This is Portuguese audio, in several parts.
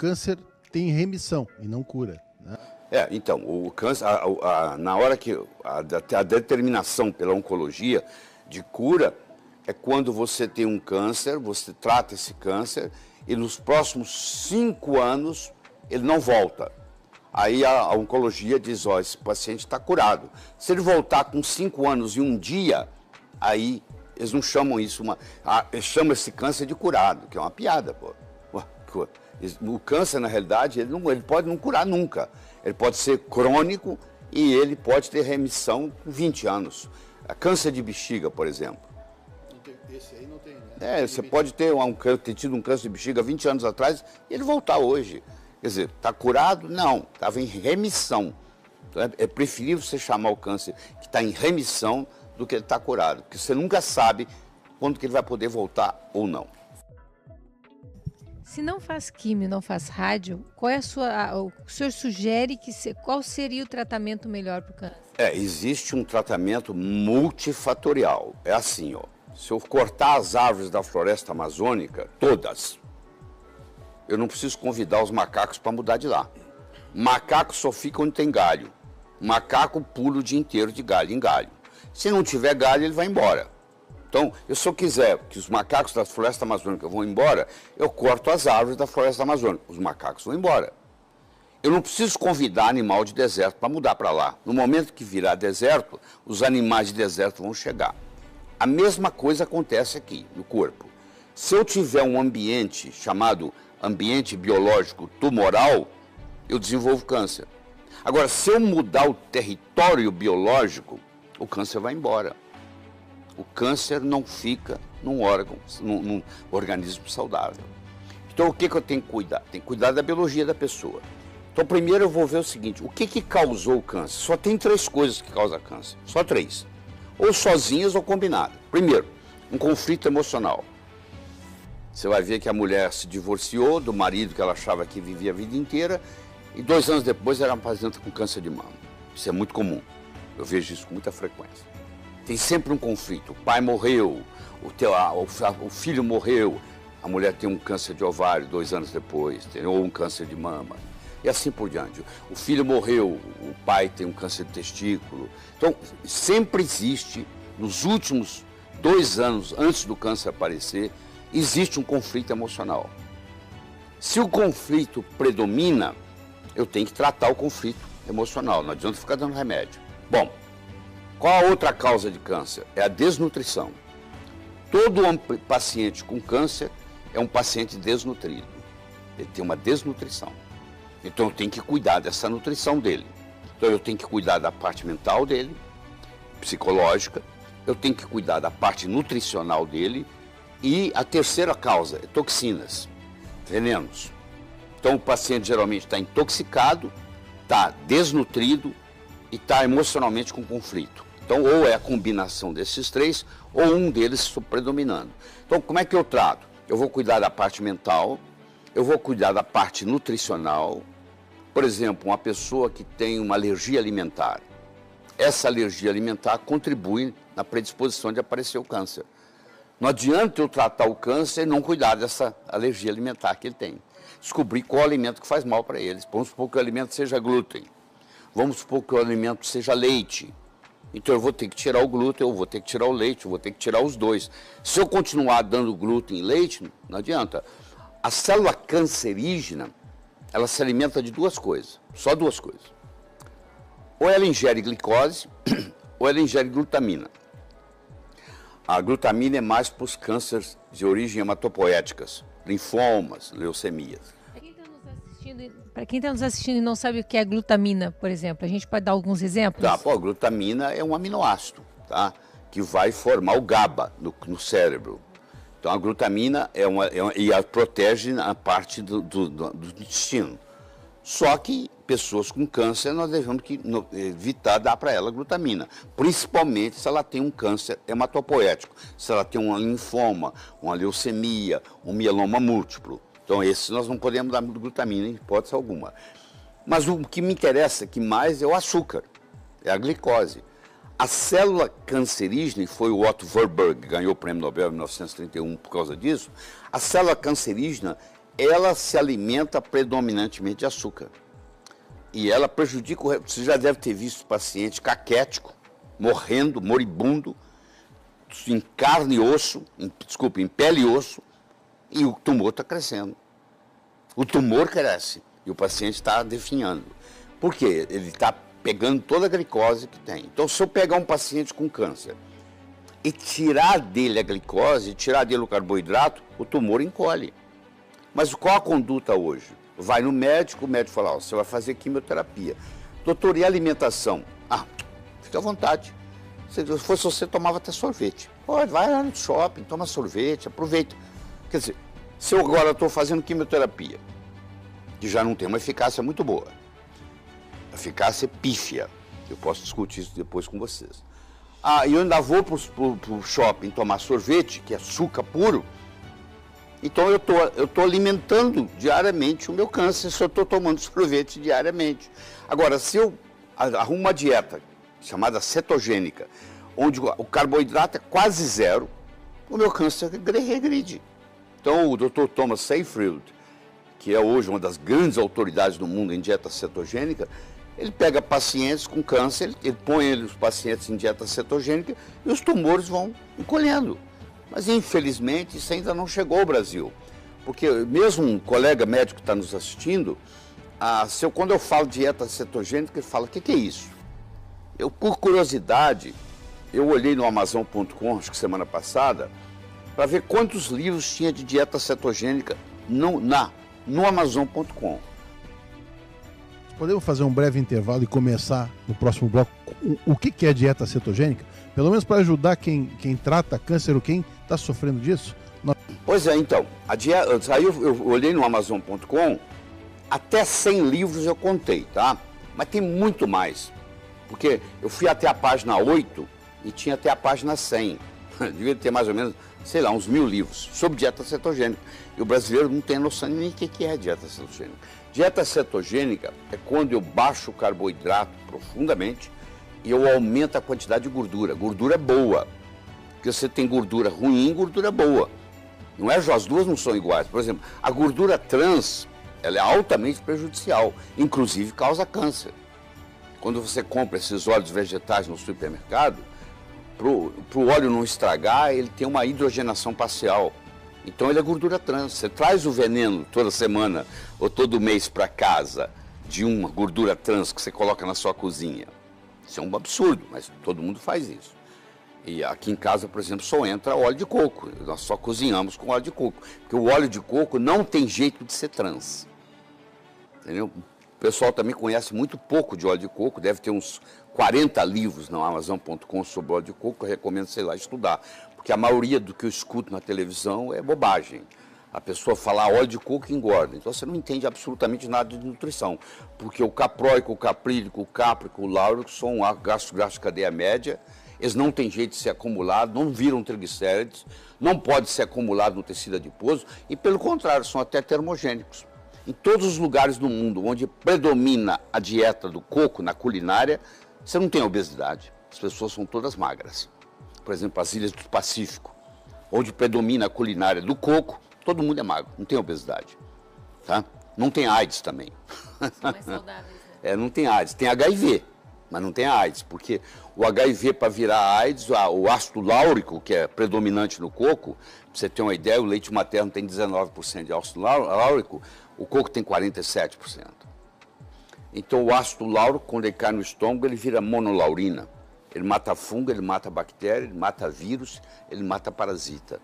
câncer tem remissão e não cura, né? Então, o câncer, na hora que a determinação pela oncologia de cura é quando você tem um câncer, você trata esse câncer e nos próximos 5 anos ele não volta. Aí a oncologia diz, esse paciente está curado. Se ele voltar com 5 anos e 1 dia, aí eles não chamam isso, eles chamam esse câncer de curado, que é uma piada, pô. O câncer, na realidade, ele pode não curar nunca. Ele pode ser crônico e ele pode ter remissão com 20 anos. Câncer de bexiga, por exemplo. Esse aí não tem, né? Você pode ter tido um câncer de bexiga 20 anos atrás e ele voltar hoje. Quer dizer, está curado? Não, estava em remissão. Então, é preferível você chamar o câncer que está em remissão do que ele está curado. Porque você nunca sabe quando que ele vai poder voltar ou não. Se não faz químio, não faz rádio, o senhor sugere qual seria o tratamento melhor para o câncer? Existe um tratamento multifatorial. É assim, se eu cortar as árvores da floresta amazônica, todas, eu não preciso convidar os macacos para mudar de lá. Macaco só fica onde tem galho. Macaco pula o dia inteiro de galho em galho. Se não tiver galho, ele vai embora. Então, se eu quiser que os macacos da floresta amazônica vão embora, eu corto as árvores da floresta amazônica. Os macacos vão embora. Eu não preciso convidar animal de deserto para mudar para lá. No momento que virar deserto, os animais de deserto vão chegar. A mesma coisa acontece aqui, no corpo. Se eu tiver um ambiente chamado ambiente biológico tumoral, eu desenvolvo câncer. Agora, se eu mudar o território biológico, o câncer vai embora. O câncer não fica num organismo saudável. Então, o que eu tenho que cuidar? Tem que cuidar da biologia da pessoa. Então, primeiro eu vou ver o seguinte, o que causou o câncer? Só tem 3 coisas que causam câncer, só 3. Ou sozinhas ou combinadas. Primeiro, um conflito emocional. Você vai ver que a mulher se divorciou do marido que ela achava que vivia a vida inteira e 2 anos depois ela apresenta com câncer de mama. Isso é muito comum. Eu vejo isso com muita frequência. Tem sempre um conflito. O pai morreu, o filho morreu, a mulher tem um câncer de ovário 2 anos depois, ou um câncer de mama, e assim por diante. O filho morreu, o pai tem um câncer de testículo. Então, sempre existe, nos últimos 2 anos, antes do câncer aparecer, existe um conflito emocional. Se o conflito predomina, eu tenho que tratar o conflito emocional, não adianta ficar dando remédio. Bom, qual a outra causa de câncer? É a desnutrição. Todo paciente com câncer é um paciente desnutrido. Ele tem uma desnutrição. Então eu tenho que cuidar dessa nutrição dele. Então eu tenho que cuidar da parte mental dele, psicológica, eu tenho que cuidar da parte nutricional dele e a terceira causa é toxinas, venenos. Então o paciente geralmente está intoxicado, está desnutrido e está emocionalmente com conflito. Então, ou é a combinação desses 3, ou um deles predominando. Então, como é que eu trato? Eu vou cuidar da parte mental, eu vou cuidar da parte nutricional. Por exemplo, uma pessoa que tem uma alergia alimentar. Essa alergia alimentar contribui na predisposição de aparecer o câncer. Não adianta eu tratar o câncer e não cuidar dessa alergia alimentar que ele tem. Descobrir qual alimento que faz mal para eles. Vamos supor que o alimento seja glúten. Vamos supor que o alimento seja leite. Então eu vou ter que tirar o glúten, eu vou ter que tirar o leite, eu vou ter que tirar os dois. Se eu continuar dando glúten e leite, não adianta. A célula cancerígena, ela se alimenta de 2 coisas, só 2 coisas. Ou ela ingere glicose, ou ela ingere glutamina. A glutamina é mais para os cânceres de origem hematopoéticas, linfomas, leucemias. Para quem está nos assistindo e não sabe o que é glutamina, por exemplo, a gente pode dar alguns exemplos? A glutamina é um aminoácido, tá? Que vai formar o GABA no cérebro. Então a glutamina protege a parte do intestino. Só que pessoas com câncer nós devemos evitar dar para ela glutamina, principalmente se ela tem um câncer hematopoético, se ela tem um linfoma, uma leucemia, um mieloma múltiplo. Então, esses nós não podemos dar glutamina em hipótese alguma. Mas o que me interessa aqui mais é o açúcar, é a glicose. A célula cancerígena, e foi o Otto Warburg que ganhou o prêmio Nobel em 1931 por causa disso, a célula cancerígena ela se alimenta predominantemente de açúcar. E ela prejudica Você já deve ter visto paciente caquético, morrendo, moribundo, em carne e osso, em pele e osso, e o tumor está crescendo. O tumor cresce e o paciente está definhando. Por quê? Ele está pegando toda a glicose que tem. Então, se eu pegar um paciente com câncer e tirar dele a glicose, tirar dele o carboidrato, o tumor encolhe. Mas qual a conduta hoje? Vai no médico, o médico fala, você vai fazer quimioterapia. Doutor, e a alimentação? Fica à vontade. Se fosse você, tomava até sorvete. Pode, vai lá no shopping, toma sorvete, aproveita. Quer dizer, se eu agora estou fazendo quimioterapia, que já não tem uma eficácia muito boa, a eficácia é pífia, eu posso discutir isso depois com vocês. E eu ainda vou para o shopping tomar sorvete, que é açúcar puro, então eu tô alimentando diariamente o meu câncer se eu estou tomando sorvete diariamente. Agora, se eu arrumo uma dieta chamada cetogênica, onde o carboidrato é quase zero, o meu câncer regride. Então, o Dr. Thomas Seyfried, que é hoje uma das grandes autoridades do mundo em dieta cetogênica, ele pega pacientes com câncer, ele põe os pacientes em dieta cetogênica e os tumores vão encolhendo. Mas, infelizmente, isso ainda não chegou ao Brasil. Porque mesmo um colega médico que está nos assistindo, quando eu falo dieta cetogênica, ele fala, o que é isso? Eu, por curiosidade, eu olhei no Amazon.com, acho que semana passada, para ver quantos livros tinha de dieta cetogênica no Amazon.com. Podemos fazer um breve intervalo e começar no próximo bloco o que é dieta cetogênica? Pelo menos para ajudar quem trata câncer ou quem está sofrendo disso? Pois é, então, eu olhei no Amazon.com, até 100 livros eu contei, tá? Mas tem muito mais, porque eu fui até a página 8 e tinha até a página 100. Devia ter mais ou menos, sei lá, uns 1000 livros sobre dieta cetogênica. E o brasileiro não tem noção nem o que é dieta cetogênica. Dieta cetogênica é quando eu baixo o carboidrato profundamente e eu aumento a quantidade de gordura. Gordura boa, porque você tem gordura ruim e gordura boa. Não é, as duas não são iguais. Por exemplo, a gordura trans, ela é altamente prejudicial, inclusive causa câncer. Quando você compra esses óleos vegetais no supermercado, para o óleo não estragar, ele tem uma hidrogenação parcial. Então ele é gordura trans. Você traz o veneno toda semana ou todo mês para casa de uma gordura trans que você coloca na sua cozinha. Isso é um absurdo, mas todo mundo faz isso. E aqui em casa, por exemplo, só entra óleo de coco. Nós só cozinhamos com óleo de coco. Porque o óleo de coco não tem jeito de ser trans. Entendeu? O pessoal também conhece muito pouco de óleo de coco. Deve ter uns 40 livros no Amazon.com sobre óleo de coco. Eu recomendo, sei lá, estudar. Porque a maioria do que eu escuto na televisão é bobagem. A pessoa fala óleo de coco engorda. Então você não entende absolutamente nada de nutrição. Porque o capróico, o caprílico, o cáprico, o láurico são ácidos graxos de cadeia média. Eles não têm jeito de ser acumulados, não viram triglicérides, não pode ser acumulado no tecido adiposo e, pelo contrário, são até termogênicos. Em todos os lugares do mundo onde predomina a dieta do coco na culinária, você não tem obesidade. As pessoas são todas magras. Por exemplo, as ilhas do Pacífico, onde predomina a culinária do coco, todo mundo é magro, não tem obesidade. Tá? Não tem AIDS também. São mais saudáveis, né? Não tem AIDS, tem HIV, mas não tem AIDS, porque o HIV, para virar AIDS, o ácido láurico, que é predominante no coco, para você ter uma ideia, o leite materno tem 19% de ácido láurico, o coco tem 47%. Então o ácido láurico, quando ele cai no estômago, ele vira monolaurina. Ele mata fungo, ele mata bactéria, ele mata vírus, ele mata parasita.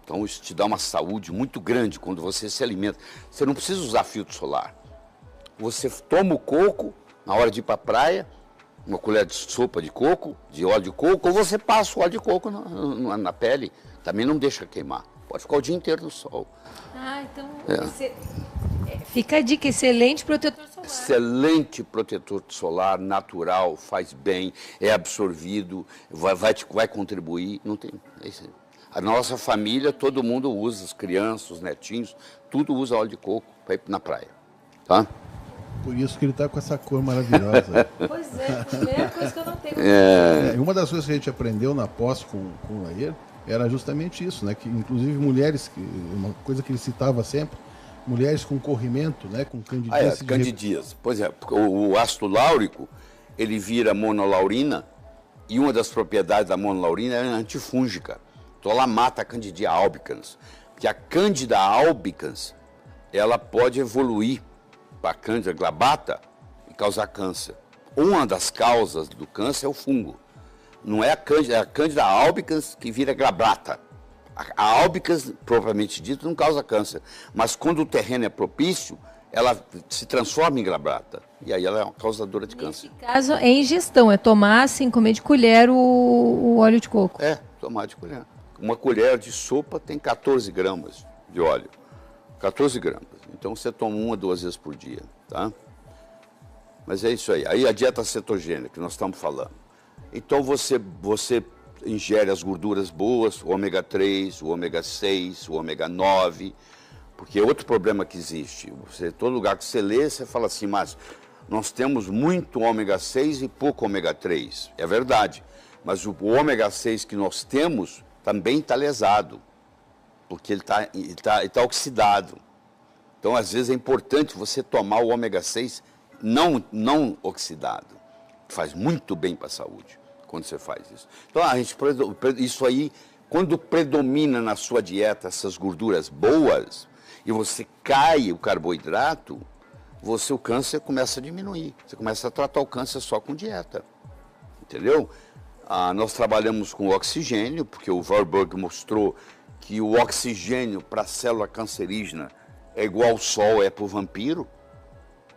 Então isso te dá uma saúde muito grande quando você se alimenta. Você não precisa usar filtro solar. Você toma o coco na hora de ir para a praia, uma colher de sopa de coco, de óleo de coco, ou você passa o óleo de coco na pele. Também não deixa queimar. Pode ficar o dia inteiro no sol. Então fica a dica, excelente protetor solar. Excelente protetor solar, natural, faz bem, é absorvido, vai contribuir. Não tem, é isso aí. A nossa família, todo mundo usa, as crianças, os netinhos, tudo usa óleo de coco para ir na praia. Tá? Por isso que ele está com essa cor maravilhosa. Pois é, primeira coisa que eu não tenho. Uma das coisas que a gente aprendeu na pós com o Laer era justamente isso, né? Que inclusive mulheres, uma coisa que ele citava sempre, mulheres com corrimento, né, com candidíase. Candidíase. Pois é, o ácido láurico, ele vira monolaurina, e uma das propriedades da monolaurina é antifúngica. Então ela mata a Candida albicans. Porque a Candida albicans, ela pode evoluir para a Candida glabrata e causar câncer. Uma das causas do câncer é o fungo. Não é a Candida albicans que vira glabrata. A albicans, propriamente dito, não causa câncer. Mas quando o terreno é propício, ela se transforma em glabrata. E aí ela é uma causadora de câncer. Nesse caso, é ingestão, é tomar, assim, comer de colher o óleo de coco. É, tomar de colher. Uma colher de sopa tem 14 gramas de óleo. 14 gramas. Então você toma 1 a 2 vezes por dia, tá? Mas é isso aí. Aí a dieta cetogênica que nós estamos falando. Então você ingere as gorduras boas, o ômega 3, o ômega 6, o ômega 9, porque é outro problema que existe. Todo lugar que você lê, você fala assim, mas nós temos muito ômega 6 e pouco ômega 3. É verdade, mas o ômega 6 que nós temos também está lesado, porque ele tá oxidado. Então, às vezes, é importante você tomar o ômega 6 não oxidado. Faz muito bem para a saúde quando você faz isso. Então, isso aí, quando predomina na sua dieta essas gorduras boas, e você cai o carboidrato, o câncer começa a diminuir. Você começa a tratar o câncer só com dieta. Entendeu? Nós trabalhamos com oxigênio, porque o Warburg mostrou que o oxigênio para a célula cancerígena é igual ao sol é para o vampiro.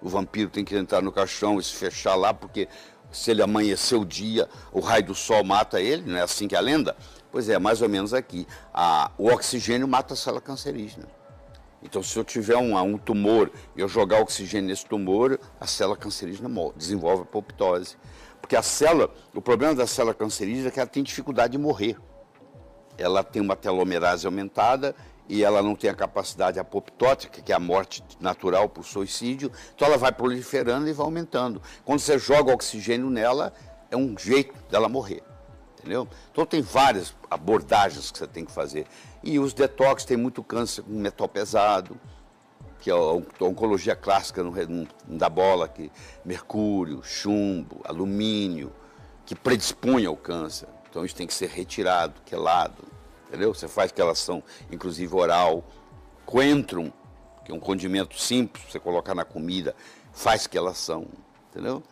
O vampiro tem que entrar no caixão e se fechar lá, porque se ele amanhecer o dia, o raio do sol mata ele, não é assim que é a lenda? Pois é, mais ou menos aqui. O oxigênio mata a célula cancerígena. Então, se eu tiver um tumor e eu jogar oxigênio nesse tumor, a célula cancerígena desenvolve apoptose. Porque o problema da célula cancerígena é que ela tem dificuldade de morrer. Ela tem uma telomerase aumentada e ela não tem a capacidade apoptótica, que é a morte natural por suicídio, então ela vai proliferando e vai aumentando. Quando você joga oxigênio nela, é um jeito dela morrer, entendeu? Então tem várias abordagens que você tem que fazer. E os detox, tem muito câncer com metal pesado, que é a oncologia clássica não dá bola, que mercúrio, chumbo, alumínio, que predispõe ao câncer. Então isso tem que ser retirado, quelado, entendeu? Você faz quelação, inclusive oral. Coentrum, que é um condimento simples, você colocar na comida, faz quelação, entendeu?